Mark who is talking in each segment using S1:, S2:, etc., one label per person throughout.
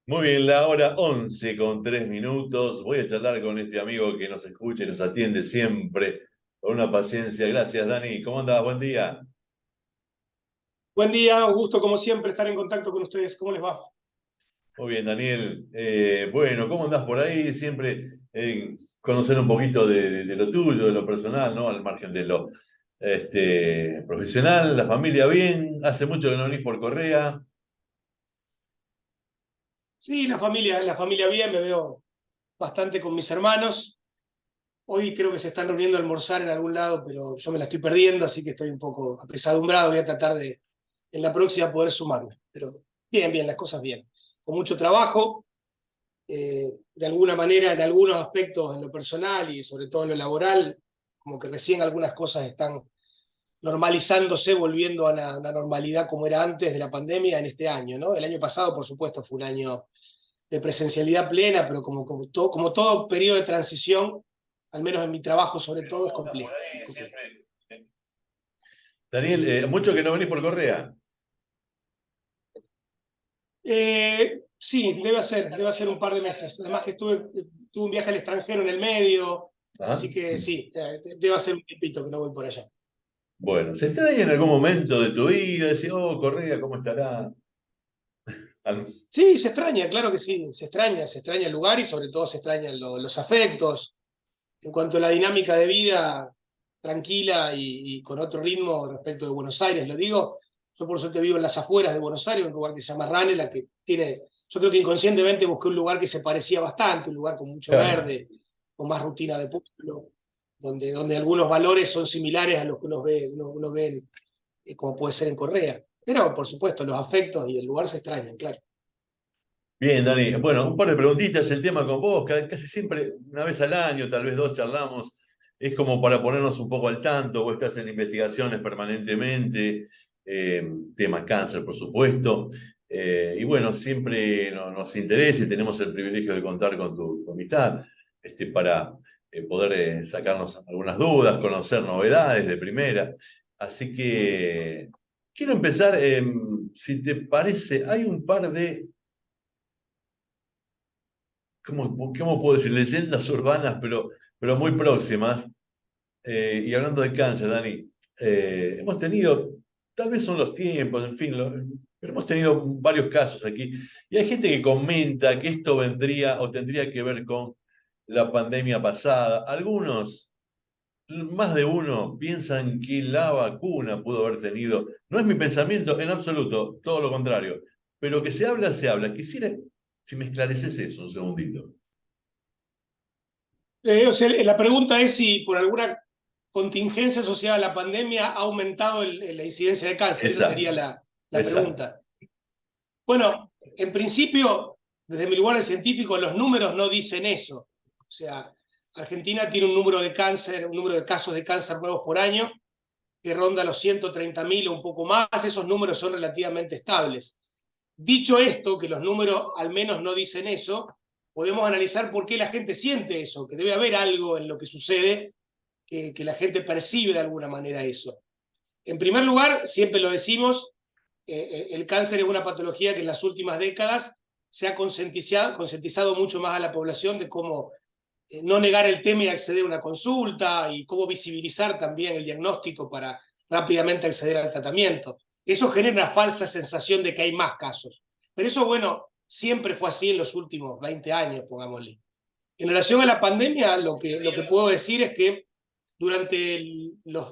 S1: Muy bien, la hora 11:03. Voy a charlar con este amigo que nos escucha y nos atiende siempre con una paciencia. Gracias, Dani. ¿Cómo andás? Buen día.
S2: Buen día, un gusto como siempre estar en contacto con ustedes. ¿Cómo les va?
S1: Muy bien, Daniel. Bueno, ¿cómo andás por ahí? Siempre conocer un poquito de lo tuyo, de lo personal, ¿no? Al margen de lo profesional, la familia bien. Hace mucho que no venís por Correa.
S2: Sí, la familia bien, me veo bastante con mis hermanos. Hoy creo que se están reuniendo a almorzar en algún lado, pero yo me la estoy perdiendo, así que estoy un poco apesadumbrado. Voy a tratar de en la próxima poder sumarme. Pero bien, bien, las cosas bien. Con mucho trabajo, de alguna manera en algunos aspectos en lo personal y sobre todo en lo laboral, como que recién algunas cosas están normalizándose, volviendo a la normalidad como era antes de la pandemia en este año, ¿no? El año pasado, por supuesto, fue un año de presencialidad plena, pero como todo periodo de transición, al menos en mi trabajo sobre
S1: Pero
S2: todo, es
S1: ¿cómo andás por
S2: complejo.
S1: ahí? Siempre. Daniel, mucho que no venís por Correa.
S2: Sí, debe ser un par de meses. Además que tuve un viaje al extranjero en el medio,
S1: Ajá.
S2: así que sí, debe ser un tiempito que no voy por allá.
S1: Bueno, ¿se extraña en algún momento de tu vida? Decir, oh, Correa, ¿cómo estará? Al-
S2: Sí, se extraña, claro que sí, se extraña el lugar y sobre todo se extrañan los afectos. En cuanto a la dinámica de vida tranquila y con otro ritmo respecto de Buenos Aires, lo digo, yo por suerte vivo en las afueras de Buenos Aires, un lugar que se llama Ranela, que tiene, yo creo que inconscientemente busqué un lugar que se parecía bastante, un lugar con mucho
S1: Claro.
S2: verde, con más rutina de pueblo, donde algunos valores son similares a los que uno ve como puede ser en Correa. Pero, por supuesto, los afectos y el lugar se extrañan, claro.
S1: Bien, Dani. Bueno, un par de preguntitas, el tema con vos, casi siempre, una vez al año, tal vez dos charlamos, es como para ponernos un poco al tanto, vos estás en investigaciones permanentemente, tema cáncer, por supuesto, y bueno, siempre nos interesa y tenemos el privilegio de contar con tu amistad, para poder sacarnos algunas dudas, conocer novedades de primera. Así que quiero empezar, si te parece, hay un par de ¿cómo puedo decir? Leyendas urbanas, pero muy próximas. Y hablando de cáncer, Dani, hemos tenido, tal vez son los tiempos, en fin, pero hemos tenido varios casos aquí. Y hay gente que comenta que esto vendría o tendría que ver con la pandemia pasada. Algunos, más de uno, piensan que la vacuna pudo haber tenido. No es mi pensamiento en absoluto, todo lo contrario. Pero que se habla, se habla. Quisiera, si me esclareces eso un segundito.
S2: O sea, la pregunta es si por alguna contingencia asociada a la pandemia ha aumentado la incidencia de cáncer. Esa sería
S1: Exacto,
S2: la
S1: exacto.
S2: pregunta. Bueno, en principio, desde mi lugar de científico, los números no dicen eso. O sea, Argentina tiene un número de cáncer, un número de casos de cáncer nuevos por año que ronda los 130.000 o un poco más. Esos números son relativamente estables. Dicho esto, que los números al menos no dicen eso, podemos analizar por qué la gente siente eso, que debe haber algo en lo que sucede que la gente percibe de alguna manera eso. En primer lugar, siempre lo decimos, el cáncer es una patología que en las últimas décadas se ha concientizado mucho más a la población de cómo no negar el tema y acceder a una consulta y cómo visibilizar también el diagnóstico para rápidamente acceder al tratamiento. Eso genera una falsa sensación de que hay más casos. Pero eso, bueno, siempre fue así en los últimos 20 años, pongámosle. En relación a la pandemia, lo que puedo decir es que durante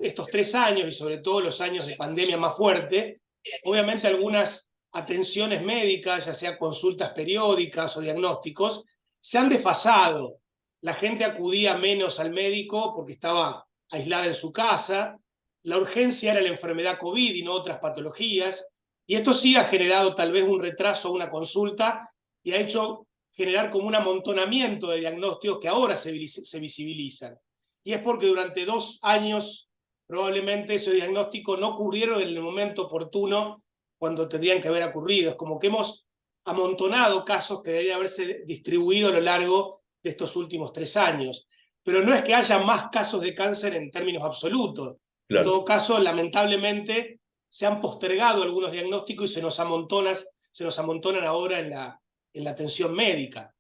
S2: estos 3 años y sobre todo los años de pandemia más fuerte, obviamente algunas atenciones médicas, ya sea consultas periódicas o diagnósticos, se han desfasado. La gente acudía menos al médico porque estaba aislada en su casa. La urgencia era la enfermedad COVID y no otras patologías. Y esto sí ha generado tal vez un retraso a una consulta y ha hecho generar como un amontonamiento de diagnósticos que ahora se visibilizan. Y es porque durante 2 años probablemente esos diagnósticos no ocurrieron en el momento oportuno cuando tendrían que haber ocurrido. Es como que hemos amontonado casos que deberían haberse distribuido a lo largo de estos últimos 3 años. Pero no es que haya más casos de cáncer en términos absolutos. En
S1: Claro.
S2: todo caso, lamentablemente, se han postergado algunos diagnósticos y se nos amontonan ahora en la atención médica.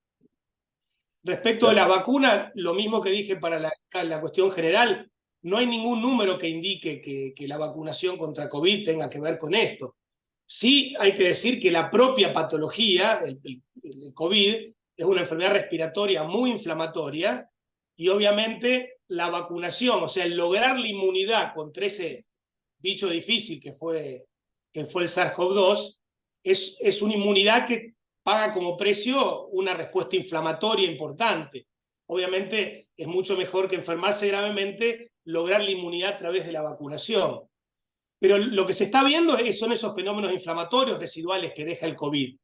S2: Respecto de
S1: Claro.
S2: las vacunas, lo mismo que dije para la cuestión general, no hay ningún número que indique que la vacunación contra COVID tenga que ver con esto. Sí hay que decir que la propia patología, el COVID, es una enfermedad respiratoria muy inflamatoria y obviamente la vacunación, o sea, el lograr la inmunidad contra ese bicho difícil que fue el SARS-CoV-2, es una inmunidad que paga como precio una respuesta inflamatoria importante. Obviamente es mucho mejor que enfermarse gravemente, lograr la inmunidad a través de la vacunación. Pero lo que se está viendo son esos fenómenos inflamatorios residuales que deja el COVID.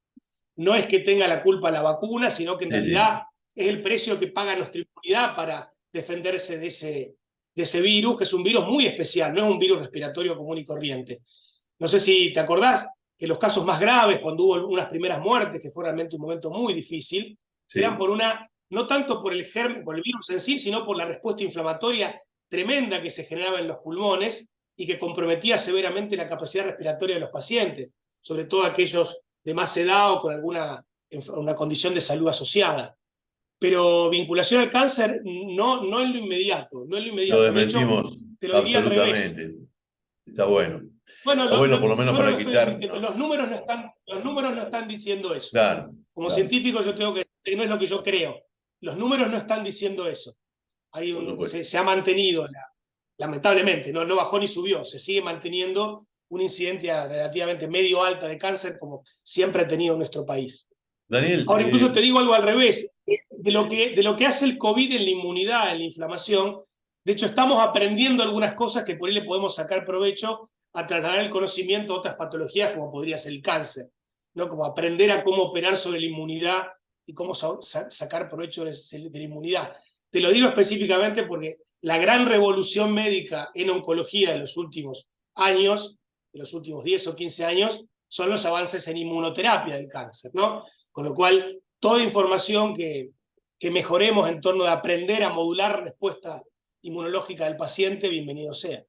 S2: No es que tenga la culpa la vacuna, sino que en
S1: Sí, sí.
S2: realidad es el precio que paga nuestra inmunidad para defenderse de ese virus, que es un virus muy especial, no es un virus respiratorio común y corriente. No sé si te acordás que los casos más graves, cuando hubo unas primeras muertes, que fue realmente un momento muy difícil, eran
S1: Sí.
S2: no tanto por el germen, por el virus en sí, sino por la respuesta inflamatoria tremenda que se generaba en los pulmones y que comprometía severamente la capacidad respiratoria de los pacientes, sobre todo aquellos de más edad o con una condición de salud asociada. Pero vinculación al cáncer no en lo inmediato, no en lo
S1: Lo
S2: inmediato. De hecho,
S1: desmentimos
S2: te lo diría al revés.
S1: absolutamente. Está bueno.
S2: Bueno,
S1: Está bueno por lo menos
S2: yo no
S1: para
S2: lo estoy admitiendo.
S1: quitarnos.
S2: Los números no están diciendo eso.
S1: Claro,
S2: Como
S1: claro,
S2: científico yo tengo que no es lo que yo creo. Los números no están diciendo eso.
S1: por supuesto.
S2: Se ha mantenido, lamentablemente, no bajó ni subió, se sigue manteniendo una incidencia relativamente medio alta de cáncer como siempre ha tenido nuestro país.
S1: Daniel,
S2: Ahora incluso te digo algo al revés, de lo que hace el COVID en la inmunidad, en la inflamación. De hecho, estamos aprendiendo algunas cosas que por ahí le podemos sacar provecho a trasladar el conocimiento a otras patologías como podría ser el cáncer, ¿no? Como aprender a cómo operar sobre la inmunidad y cómo sacar provecho de la inmunidad. Te lo digo específicamente porque la gran revolución médica en oncología de los últimos años, de los últimos 10 o 15 años, son los avances en inmunoterapia del cáncer, ¿no? Con lo cual, toda información que mejoremos en torno de aprender a modular la respuesta inmunológica del paciente, bienvenido sea.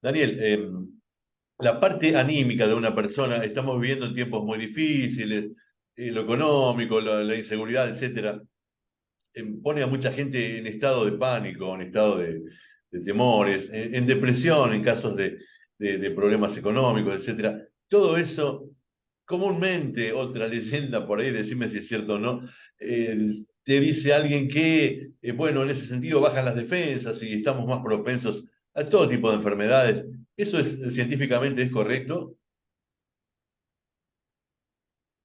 S1: Daniel, la parte anímica de una persona, estamos viviendo en tiempos muy difíciles, lo económico, la inseguridad, etcétera, pone a mucha gente en estado de pánico, en estado de temores, en depresión, en casos de problemas económicos, etcétera. Todo eso, comúnmente, otra leyenda por ahí, decime si es cierto o no, te dice alguien que, bueno, en ese sentido bajan las defensas y estamos más propensos a todo tipo de enfermedades. ¿Eso científicamente es correcto?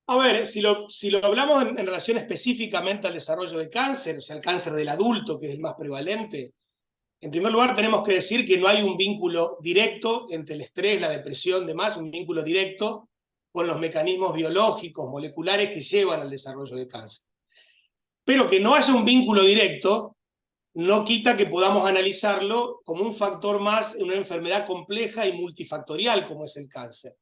S2: A ver, si lo hablamos en relación específicamente al desarrollo de cáncer, o sea, el cáncer del adulto, que es el más prevalente, en primer lugar tenemos que decir que no hay un vínculo directo entre el estrés, la depresión, demás, un vínculo directo con los mecanismos biológicos, moleculares que llevan al desarrollo de cáncer. Pero que no haya un vínculo directo no quita que podamos analizarlo como un factor más en una enfermedad compleja y multifactorial como es el cáncer.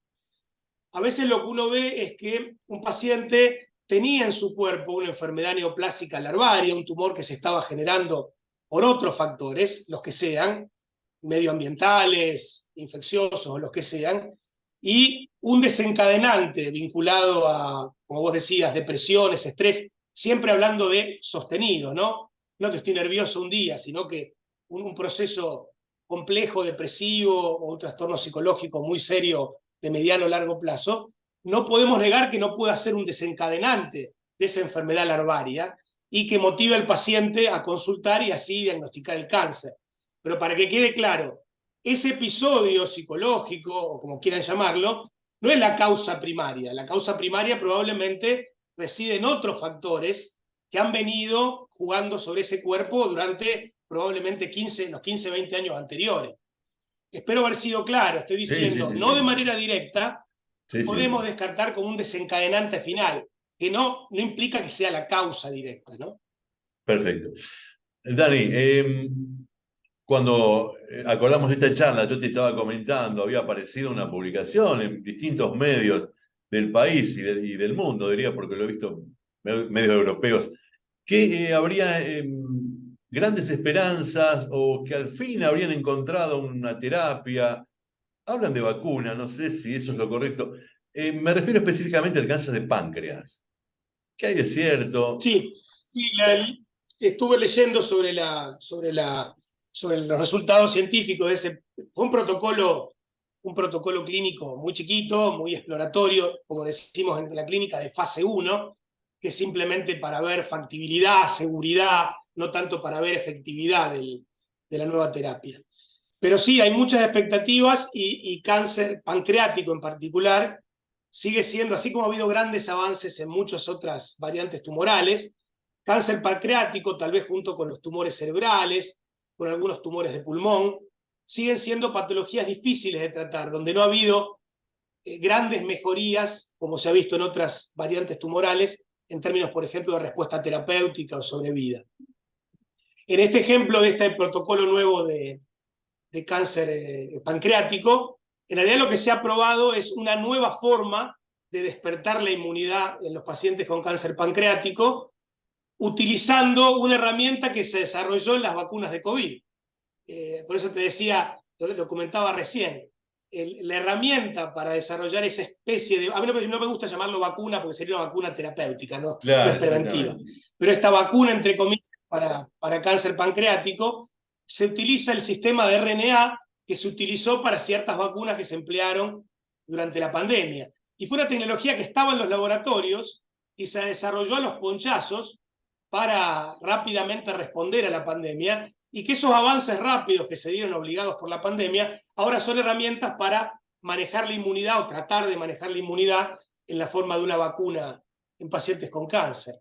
S2: A veces lo que uno ve es que un paciente tenía en su cuerpo una enfermedad neoplásica larvaria, un tumor que se estaba generando por otros factores, los que sean, medioambientales, infecciosos o los que sean, y un desencadenante vinculado a, como vos decías, depresiones, estrés, siempre hablando de sostenido, ¿no? No que estoy nervioso un día, sino que un proceso complejo, depresivo o un trastorno psicológico muy serio de mediano o largo plazo, no podemos negar que no pueda ser un desencadenante de esa enfermedad larvaria y que motive al paciente a consultar y así diagnosticar el cáncer. Pero para que quede claro, ese episodio psicológico, o como quieran llamarlo, no es la causa primaria. La causa primaria probablemente reside en otros factores que han venido jugando sobre ese cuerpo durante probablemente los 15, 20 años anteriores. Espero haber sido claro, estoy
S1: Sí, sí,
S2: diciendo,
S1: sí,
S2: no de
S1: sí.
S2: manera directa,
S1: Sí,
S2: podemos
S1: sí.
S2: descartar como un desencadenante final, que no implica que sea la causa directa, ¿no?
S1: Perfecto. Dani, cuando acordamos esta charla, yo te estaba comentando, había aparecido una publicación en distintos medios del país y del mundo, diría, porque lo he visto en medios europeos, que habría grandes esperanzas o que al fin habrían encontrado una terapia. Hablan de vacuna, no sé si eso es lo correcto. Me refiero específicamente al cáncer de páncreas. ¿Qué hay de cierto?
S2: Sí, sí, estuve leyendo sobre los resultados científicos de ese. Fue un protocolo clínico muy chiquito, muy exploratorio, como decimos en la clínica, de fase 1, que es simplemente para ver factibilidad, seguridad, no tanto para ver efectividad de la nueva terapia. Pero sí, hay muchas expectativas y cáncer pancreático en particular sigue siendo, así como ha habido grandes avances en muchas otras variantes tumorales, cáncer pancreático, tal vez junto con los tumores cerebrales, con algunos tumores de pulmón, siguen siendo patologías difíciles de tratar, donde no ha habido grandes mejorías, como se ha visto en otras variantes tumorales, en términos, por ejemplo, de respuesta terapéutica o sobrevida. En este ejemplo de este protocolo nuevo de cáncer pancreático, en realidad lo que se ha probado es una nueva forma de despertar la inmunidad en los pacientes con cáncer pancreático, utilizando una herramienta que se desarrolló en las vacunas de COVID. Por eso te decía, lo comentaba recién, la herramienta para desarrollar esa especie de... A mí no me gusta llamarlo vacuna porque sería una vacuna terapéutica, no
S1: Claro,
S2: es preventiva.
S1: exactamente.
S2: Pero esta vacuna, entre comillas, para cáncer pancreático, se utiliza el sistema de RNA que se utilizó para ciertas vacunas que se emplearon durante la pandemia. Y fue una tecnología que estaba en los laboratorios y se desarrolló a los ponchazos para rápidamente responder a la pandemia, y que esos avances rápidos que se dieron obligados por la pandemia ahora son herramientas para manejar la inmunidad o tratar de manejar la inmunidad en la forma de una vacuna en pacientes con cáncer.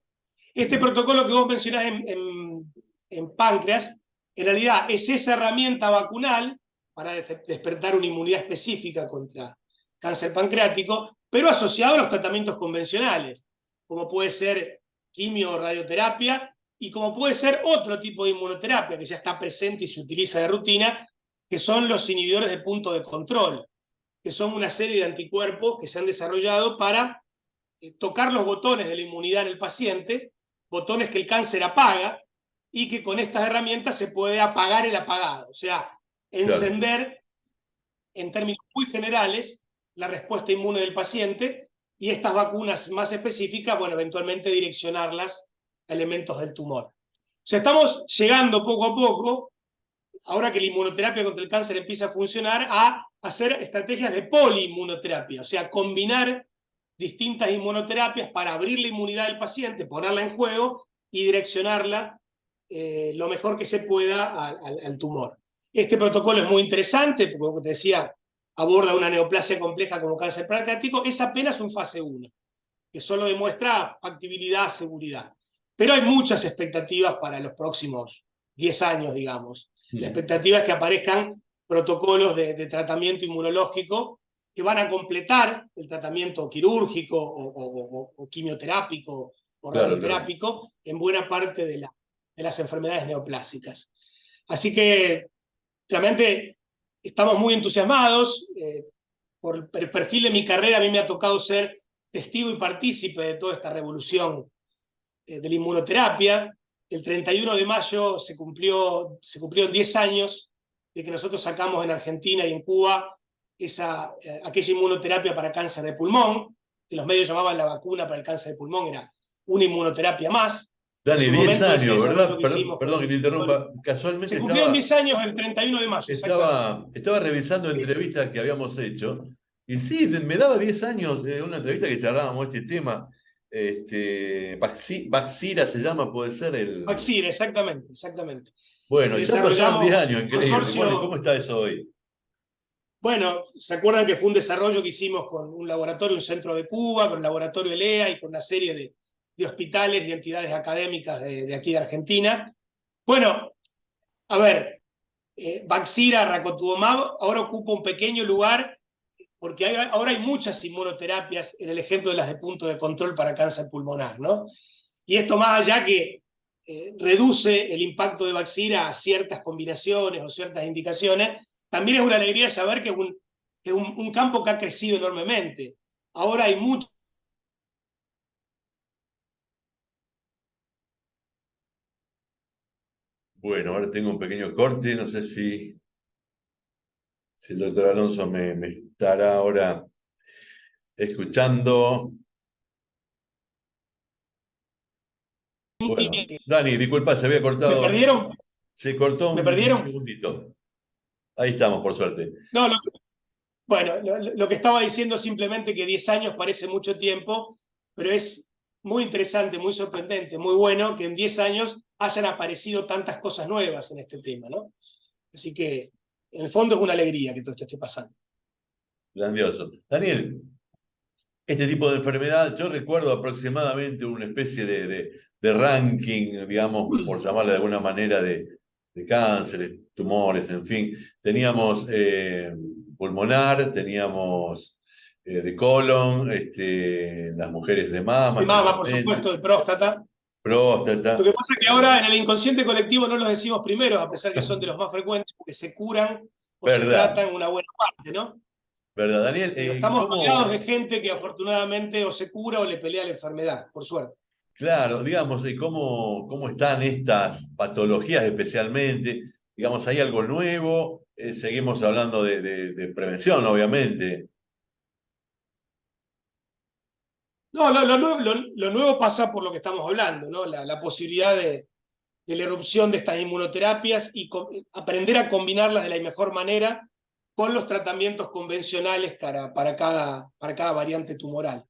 S2: Este protocolo que vos mencionás en páncreas, en realidad es esa herramienta vacunal para despertar una inmunidad específica contra cáncer pancreático, pero asociado a los tratamientos convencionales, como puede ser quimio o radioterapia, y como puede ser otro tipo de inmunoterapia que ya está presente y se utiliza de rutina, que son los inhibidores de punto de control, que son una serie de anticuerpos que se han desarrollado para tocar los botones de la inmunidad en el paciente, botones que el cáncer apaga, y que con estas herramientas se puede apagar el apagado, o sea,
S1: Claro.
S2: encender en términos muy generales la respuesta inmune del paciente, y estas vacunas más específicas, bueno, eventualmente direccionarlas a elementos del tumor. O sea, estamos llegando poco a poco, ahora que la inmunoterapia contra el cáncer empieza a funcionar, a hacer estrategias de poliinmunoterapia, o sea, combinar distintas inmunoterapias para abrir la inmunidad del paciente, ponerla en juego y direccionarla lo mejor que se pueda al tumor. Este protocolo es muy interesante, porque como te decía, aborda una neoplasia compleja como cáncer pancreático, es apenas un fase 1, que solo demuestra factibilidad, seguridad. Pero hay muchas expectativas para los próximos 10 años, digamos. La expectativa es que aparezcan protocolos de tratamiento inmunológico que van a completar el tratamiento quirúrgico o quimioterápico o
S1: Claro, claro.
S2: radioterápico en buena parte de las enfermedades neoplásicas. Así que realmente estamos muy entusiasmados. Por el perfil de mi carrera, a mí me ha tocado ser testigo y partícipe de toda esta revolución de la inmunoterapia. El 31 de mayo se cumplió 10 años de que nosotros sacamos en Argentina y en Cuba aquella inmunoterapia para cáncer de pulmón, que los medios llamaban la vacuna para el cáncer de pulmón, era una inmunoterapia más. En
S1: Dani,
S2: su
S1: 10
S2: momento ese
S1: años,
S2: desarrollo
S1: ¿verdad?
S2: que
S1: Perdón,
S2: hicimos
S1: perdón que te interrumpa.
S2: se
S1: Casualmente
S2: cumplieron 10 años el 31 de mayo, exactamente.
S1: estaba revisando entrevistas que habíamos hecho. Y sí, me daba 10 años una entrevista que charlábamos este tema. Baxira se llama, puede ser el.
S2: Baxir, exactamente, exactamente.
S1: Bueno, ya pasaron 10
S2: Desarrollamos
S1: años, increíble. Bueno, ¿y cómo
S2: consorcio.
S1: está eso hoy?
S2: Bueno, ¿se acuerdan que fue un desarrollo que hicimos con un laboratorio, un centro de Cuba, con el laboratorio ELEA y con una serie de hospitales y entidades académicas de aquí de Argentina? Bueno, a ver, Baxira, Racotumab, ahora ocupa un pequeño lugar porque ahora hay muchas inmunoterapias en el ejemplo de las de punto de control para cáncer pulmonar, ¿no? Y esto más allá que reduce el impacto de Baxira a ciertas combinaciones o ciertas indicaciones, también es una alegría saber que es un campo que ha crecido enormemente. Ahora hay mucho.
S1: Bueno, ahora tengo un pequeño corte, no sé si el doctor Alonso me estará ahora escuchando. Bueno, Dani, disculpa, se había
S2: ¿Me
S1: cortado.
S2: perdieron?
S1: Se cortó
S2: ¿Me
S1: un
S2: perdieron?
S1: segundito. Ahí estamos, por suerte.
S2: No, bueno, lo que estaba diciendo simplemente que 10 años parece mucho tiempo, pero es muy interesante, muy sorprendente, muy bueno que en 10 años hayan aparecido tantas cosas nuevas en este tema, ¿no? Así que, en el fondo es una alegría que todo esto esté pasando.
S1: Grandioso. Daniel, este tipo de enfermedad, yo recuerdo aproximadamente una especie de ranking, digamos, por llamarle de alguna manera, de cánceres, tumores, en fin. Teníamos pulmonar, teníamos de colon, las mujeres de mama
S2: De mama, por
S1: especialmente,
S2: supuesto, de próstata. Lo
S1: próstata.
S2: que pasa es que ahora en el inconsciente colectivo no los decimos primero, a pesar que son de los más frecuentes, porque se curan o se
S1: Verdad,
S2: tratan una buena parte, ¿no?
S1: verdad. Daniel,
S2: Pero estamos rodeados de
S1: ¿cómo,
S2: gente que afortunadamente o se cura o le pelea la enfermedad, por suerte.
S1: claro, digamos, cómo están estas patologías especialmente? Digamos, ¿hay algo nuevo? Seguimos hablando de prevención, obviamente.
S2: No, lo nuevo pasa por lo que estamos hablando, ¿no? La posibilidad de la erupción de estas inmunoterapias y aprender a combinarlas de la mejor manera con los tratamientos convencionales para cada variante tumoral.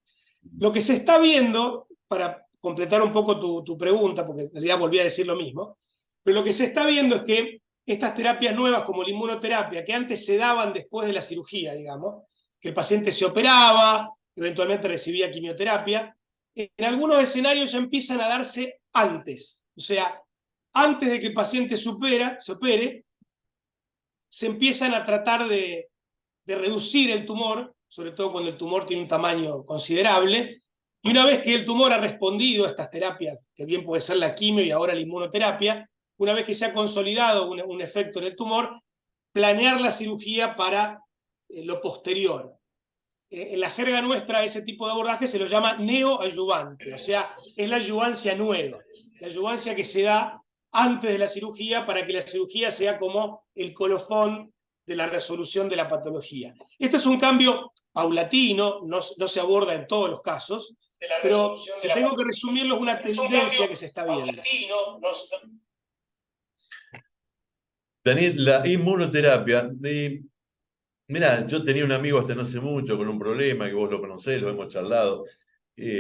S2: Lo que se está viendo, para completar un poco tu pregunta, porque en realidad volví a decir lo mismo, pero lo que se está viendo es que estas terapias nuevas, como la inmunoterapia, que antes se daban después de la cirugía, digamos, que el paciente se operaba, eventualmente recibía quimioterapia, en algunos escenarios ya empiezan a darse antes. O sea, antes de que el paciente se opere, se empiezan a tratar de reducir el tumor, sobre todo cuando el tumor tiene un tamaño considerable, y una vez que el tumor ha respondido a estas terapias, que bien puede ser la quimio y ahora la inmunoterapia, una vez que se ha consolidado un efecto en el tumor, planear la cirugía para lo posterior. En la jerga nuestra, ese tipo de abordaje se lo llama neoadyuvante, o sea, es la adyuvancia nueva, la adyuvancia que se da antes de la cirugía para que la cirugía sea como el colofón de la resolución de la patología. Este es un cambio paulatino, no se aborda en todos los casos, pero si tengo que resumirlo, es una tendencia que se está viendo.
S1: Daniel, la inmunoterapia. Mira, yo tenía un amigo hasta no hace mucho con un problema, que vos lo conocés, lo hemos charlado.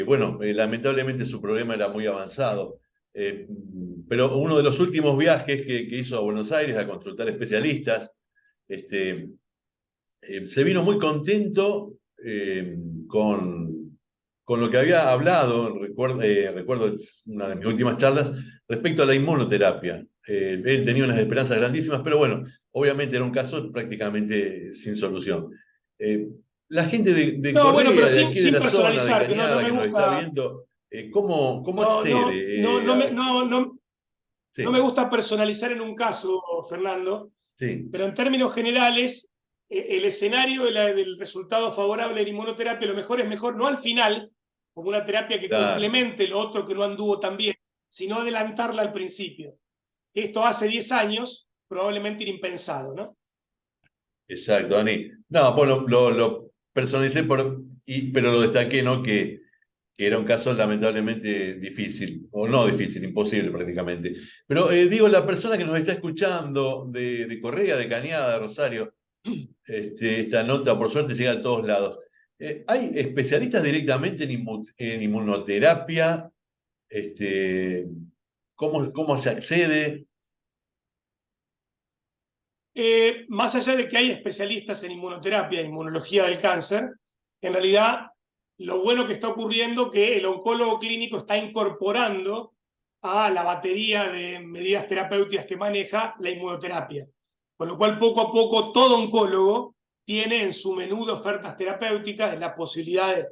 S1: Bueno, lamentablemente su problema era muy avanzado. Pero uno de los últimos viajes que hizo a Buenos Aires a consultar especialistas, este, se vino muy contento con lo que había hablado, recuerdo una de mis últimas charlas, respecto a la inmunoterapia. Él tenía unas esperanzas grandísimas, pero bueno, obviamente era un caso prácticamente sin solución. Eh, la gente de
S2: No, bueno, pero
S1: Correa, de aquí de
S2: sin
S1: la zona, de
S2: personalizar, que no
S1: Cañada,
S2: me
S1: que nos está
S2: gusta,
S1: viendo, ¿cómo accede?
S2: no me
S1: Sí,
S2: gusta personalizar en un caso, Fernando,
S1: sí,
S2: pero en términos generales, el escenario del resultado favorable de la inmunoterapia, lo mejor es mejor no al final, como una terapia que
S1: claro,
S2: complemente lo otro que no anduvo tan bien, sino adelantarla al principio. Esto hace 10 años probablemente era impensado, ¿no?
S1: exacto, Dani. No, bueno, lo personalicé pero lo destaqué, ¿no? Que era un caso lamentablemente difícil, o no difícil, imposible prácticamente. Pero digo, la persona que nos está escuchando de Correa, de Cañada, de Rosario, esta nota por suerte llega a todos lados. ¿Hay especialistas directamente en inmunoterapia? ¿Cómo se accede?
S2: Más allá de que hay especialistas en inmunoterapia, inmunología del cáncer, en realidad lo bueno que está ocurriendo es que el oncólogo clínico está incorporando a la batería de medidas terapéuticas que maneja la inmunoterapia. Con lo cual, poco a poco, todo oncólogo tiene en su menú de ofertas terapéuticas la posibilidad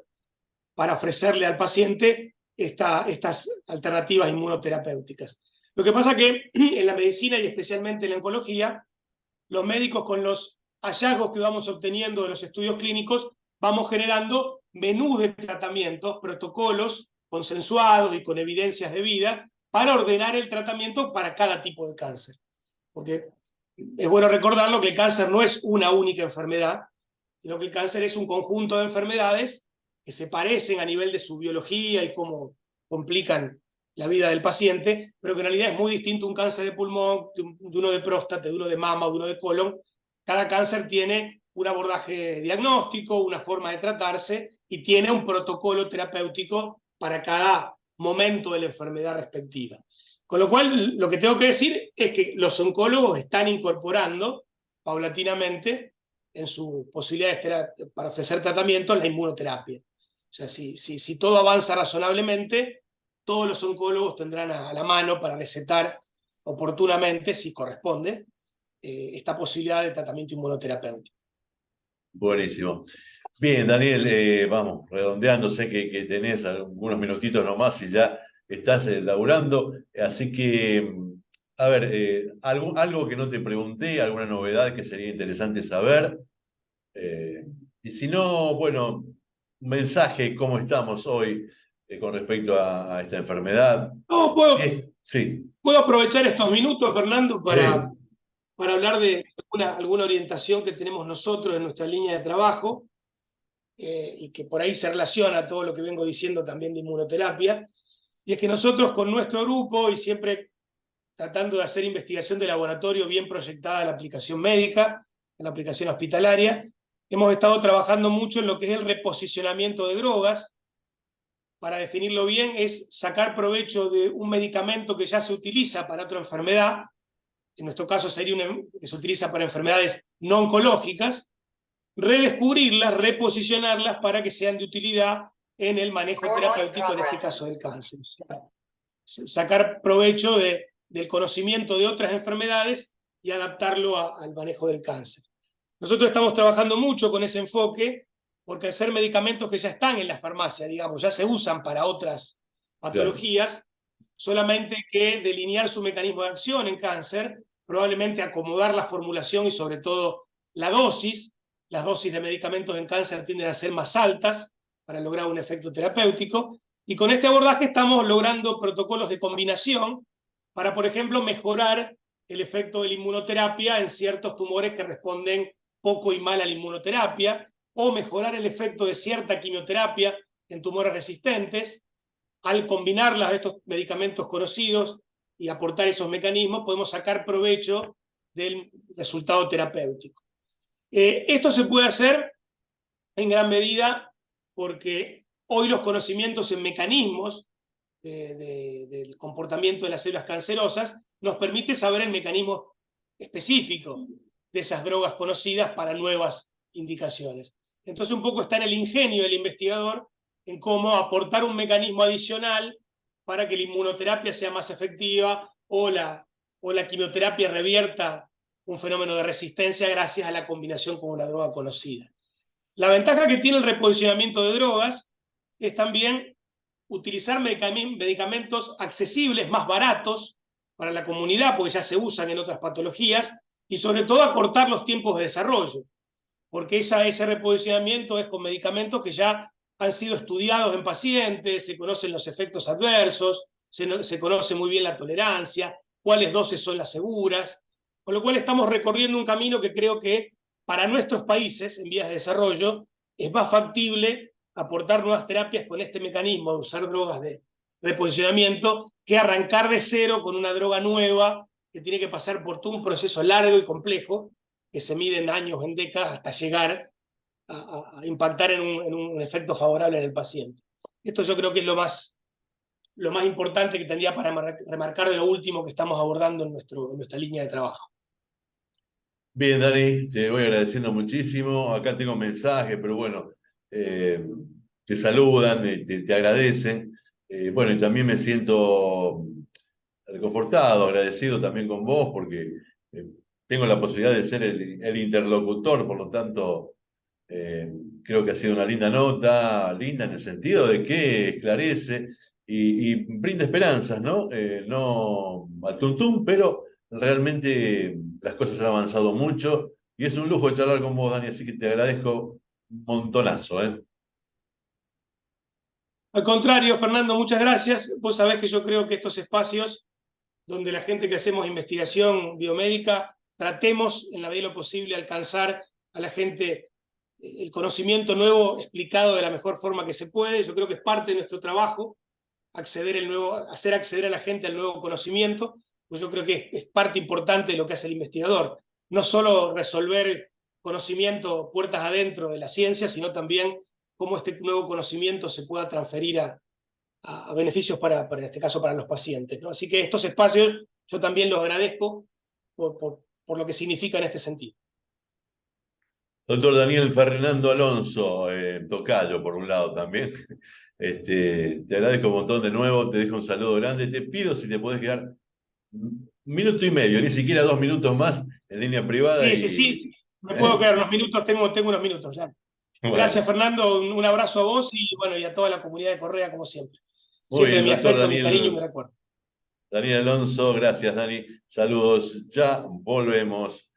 S2: para ofrecerle al paciente estas alternativas inmunoterapéuticas. Lo que pasa que en la medicina y especialmente en la oncología, los médicos con los hallazgos que vamos obteniendo de los estudios clínicos, vamos generando menús de tratamientos, protocolos consensuados y con evidencias de vida para ordenar el tratamiento para cada tipo de cáncer. Porque es bueno recordarlo que el cáncer no es una única enfermedad, sino que el cáncer es un conjunto de enfermedades que se parecen a nivel de su biología y cómo complican la vida del paciente, pero que en realidad es muy distinto un cáncer de pulmón, de uno de próstata, de uno de mama, de uno de colon. Cada cáncer tiene un abordaje diagnóstico, una forma de tratarse y tiene un protocolo terapéutico para cada momento de la enfermedad respectiva. Con lo cual, lo que tengo que decir es que los oncólogos están incorporando paulatinamente en sus posibilidades para ofrecer tratamiento la inmunoterapia. O sea, si todo avanza razonablemente, todos los oncólogos tendrán a la mano para recetar oportunamente, si corresponde, esta posibilidad de tratamiento inmunoterapéutico.
S1: Buenísimo. Bien, Daniel, vamos, redondeando, sé que tenés algunos minutitos nomás y ya estás laburando, así que, a ver, algo que no te pregunté, alguna novedad que sería interesante saber, y si no, bueno, un mensaje, ¿cómo estamos hoy con respecto a esta enfermedad?
S2: No,
S1: Sí, sí,
S2: puedo aprovechar estos minutos, Fernando,
S1: sí,
S2: para hablar de alguna orientación que tenemos nosotros en nuestra línea de trabajo, y que por ahí se relaciona a todo lo que vengo diciendo también de inmunoterapia, y es que nosotros con nuestro grupo, y siempre tratando de hacer investigación de laboratorio bien proyectada a la aplicación médica, a la aplicación hospitalaria, hemos estado trabajando mucho en lo que es el reposicionamiento de drogas. Para definirlo bien, es sacar provecho de un medicamento que ya se utiliza para otra enfermedad, en nuestro caso sería que se utiliza para enfermedades no oncológicas, redescubrirlas, reposicionarlas para que sean de utilidad en el manejo terapéutico, en este caso del cáncer. Sacar provecho del conocimiento de otras enfermedades y adaptarlo al manejo del cáncer. Nosotros estamos trabajando mucho con ese enfoque, porque al ser medicamentos que ya están en la farmacia, digamos, ya se usan para otras
S1: claro,
S2: patologías, solamente que delinear su mecanismo de acción en cáncer, probablemente acomodar la formulación y sobre todo la dosis. Las dosis de medicamentos en cáncer tienden a ser más altas para lograr un efecto terapéutico, y con este abordaje estamos logrando protocolos de combinación para, por ejemplo, mejorar el efecto de la inmunoterapia en ciertos tumores que responden poco y mal a la inmunoterapia, o mejorar el efecto de cierta quimioterapia en tumores resistentes. Al combinarlas de estos medicamentos conocidos y aportar esos mecanismos, podemos sacar provecho del resultado terapéutico. Esto se puede hacer en gran medida porque hoy los conocimientos en mecanismos del comportamiento de las células cancerosas nos permite saber el mecanismo específico de esas drogas conocidas para nuevas indicaciones. Entonces un poco está en el ingenio del investigador en cómo aportar un mecanismo adicional para que la inmunoterapia sea más efectiva o la quimioterapia revierta un fenómeno de resistencia gracias a la combinación con una droga conocida. La ventaja que tiene el reposicionamiento de drogas es también utilizar medicamentos accesibles, más baratos para la comunidad, porque ya se usan en otras patologías, y sobre todo acortar los tiempos de desarrollo, porque ese reposicionamiento es con medicamentos que ya han sido estudiados en pacientes, se conocen los efectos adversos, se conoce muy bien la tolerancia, cuáles dosis son las seguras, con lo cual estamos recorriendo un camino que creo que para nuestros países en vías de desarrollo es más factible aportar nuevas terapias con este mecanismo de usar drogas de reposicionamiento que arrancar de cero con una droga nueva que tiene que pasar por todo un proceso largo y complejo que se mide en años, en décadas, hasta llegar a impactar en un efecto favorable en el paciente. Esto yo creo que es lo más importante que tendría para remarcar de lo último que estamos abordando en nuestra línea de trabajo.
S1: bien, Dani, te voy agradeciendo muchísimo. Acá tengo mensajes, pero bueno, te saludan, te agradecen. Bueno, y también me siento reconfortado, agradecido también con vos, porque eh, tengo la posibilidad de ser el interlocutor, por lo tanto, creo que ha sido una linda nota, linda en el sentido de que esclarece y brinda esperanzas, ¿no? No al tuntum, pero realmente las cosas han avanzado mucho y es un lujo charlar con vos, Dani, así que te agradezco un montonazo, ¿eh?
S2: Al contrario, Fernando, muchas gracias. Vos sabés que yo creo que estos espacios donde la gente que hacemos investigación biomédica tratemos en la medida de lo posible alcanzar a la gente el conocimiento nuevo explicado de la mejor forma que se puede. Yo creo que es parte de nuestro trabajo hacer acceder a la gente al nuevo conocimiento, pues yo creo que es parte importante de lo que hace el investigador. No solo resolver conocimiento puertas adentro de la ciencia, sino también cómo este nuevo conocimiento se pueda transferir a beneficios en este caso, para los pacientes, ¿no? Así que estos espacios yo también los agradezco por lo que significa en este sentido.
S1: Doctor Daniel Fernando Alonso, tocayo por un lado también. Te agradezco un montón de nuevo, te dejo un saludo grande. Te pido si te podés quedar 1 minuto y medio, ni siquiera 2 minutos más en línea privada
S2: Sí, sí,
S1: y...
S2: sí, me puedo
S1: ¿eh?
S2: quedar unos minutos, tengo unos minutos ya. Gracias,
S1: Bueno,
S2: Fernando, un abrazo a vos y, bueno, y a toda la comunidad de Correa, como siempre.
S1: muy
S2: Siempre
S1: bien,
S2: mi
S1: doctor
S2: afecto, mi cariño y mi
S1: Daniel,
S2: recuerdo.
S1: Daniel Alonso, gracias Dani. Saludos, ya volvemos.